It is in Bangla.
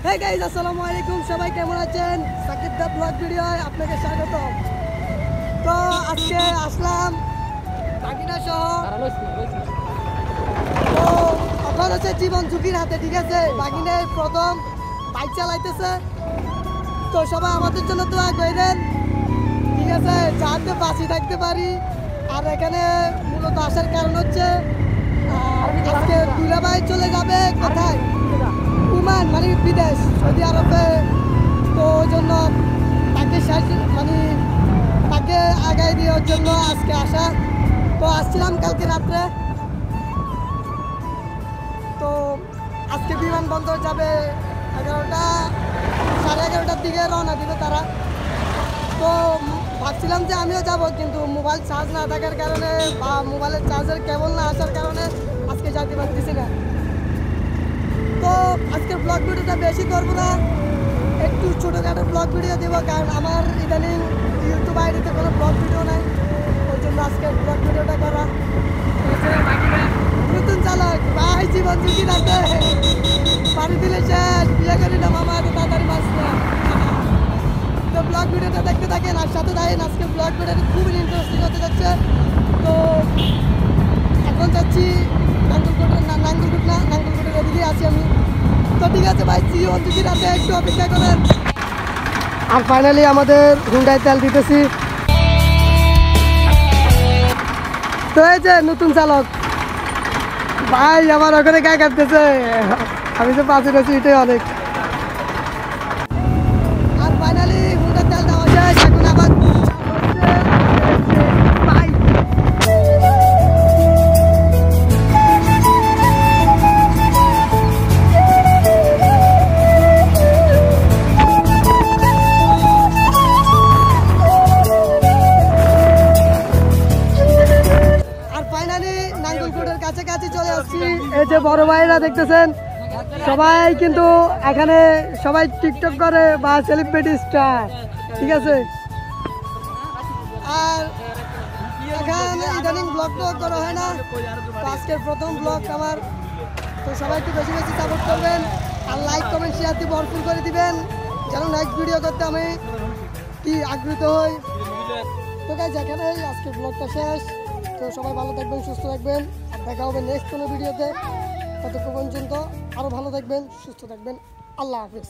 হে গাইস, আসসালামু আলাইকুম। সবাই কেমন আছেন? সাকিব দা ব্লগ ভিডিওয় আপনাকে স্বাগত। তো আজকে আসলাম বাগিনা শহর। তো এখন হচ্ছে জীবন ঝুঁকির হাতে, ঠিক আছে? বাগিনে প্রথম বাইক চালাইতেছে, তো সবাই আমাদের জন্য দোয়া করেন, ঠিক আছে, যাতে বাঁচি থাকতে পারি। আর এখানে মূলত আসার কারণ হচ্ছে আজকে দুলাভাই চলে যাবে কোথায়, ওমান, মানে বিদেশ, সৌদি আরবে। তো ওই জন্য তাকে তাকে আগায় দেওয়ার জন্য আজকে আসা। তো আসছিলাম কালকে রাত্রে। তো আজকে বিমানবন্দর যাবে 11টার দিকে রওনা দিবে তারা। তো ভাবছিলাম যে আমিও যাব, কিন্তু মোবাইল চার্জ না থাকার কারণে বা মোবাইলের চার্জের কেবল না আসার কারণে আজকে যেতে পারতেছি না। তো আজকের ব্লগ ভিডিওটা বেশি করবো না, একটু ছোটোখাটো ব্লগ ভিডিও দেবো, কারণ আমার ইদানিং ইউটিউব আইডিতে কোনো ব্লগ ভিডিও নাই। ওই জন্য আজকের ব্লগ ভিডিওটা করা। নতুন চালক ভাই, জীবন ঝুঁকি রাখতে পানি দিলে শেষ, বিয়ে করি না মামা, এত তাড়াতাড়ি মাছ না। তো ব্লগ ভিডিওটা দেখতে থাকেন আর সাথে থাকেন। আজকে ব্লগ ভিডিওটা খুবই ইন্টারেস্টিং হতে যাচ্ছে। তো এখন যাচ্ছি নাঙ্গলকোটের ওদিকে আছি আমি। তো ঠিক আছে ভাই, জীবন ঝুঁকি রাতে একটু অপেক্ষা করেন। আর ফাইনালি আমাদের হুন্ডায় তেল দিতেছি। তো এই যে নতুন চালক ভাই, আমার ওখানে গায়ে কাটতেছে, আমি তো পাশে রয়েছি, এটাই অনেক। আর ফাইনালি হুন্ডার তেল দেওয়া শেষ, এখন আবার নাঙ্গলকোটের কাছাকাছি চলে আসছি। এই যে বড় ভাইরা দেখতেছেন, সবাই কিন্তু এখানে সবাই টিকটক করে বা সেলিব্রিটি স্টার, ঠিক আছে? আর এখানে ইদানিং ব্লগ করা হয় না, আজকের প্রথম ব্লগ আমার। তো সবাই একটু বেশি বেশি সাপোর্ট করবেন আর লাইক কমেন্ট শেয়ার দিয়ে ভরপুর করে দিবেন, যেন নেক্সট ভিডিও করতে আমি কি আগ্রহীত হই। তো গাইস, এখানে আজকের ব্লগটা শেষ। তো সবাই ভালো থাকবেন, সুস্থ থাকবেন, আর দেখা হবে নেক্সট কোনো ভিডিওতে। ততক্ষণ পর্যন্ত আরও ভালো থাকবেন, সুস্থ থাকবেন। আল্লাহ হাফিজ।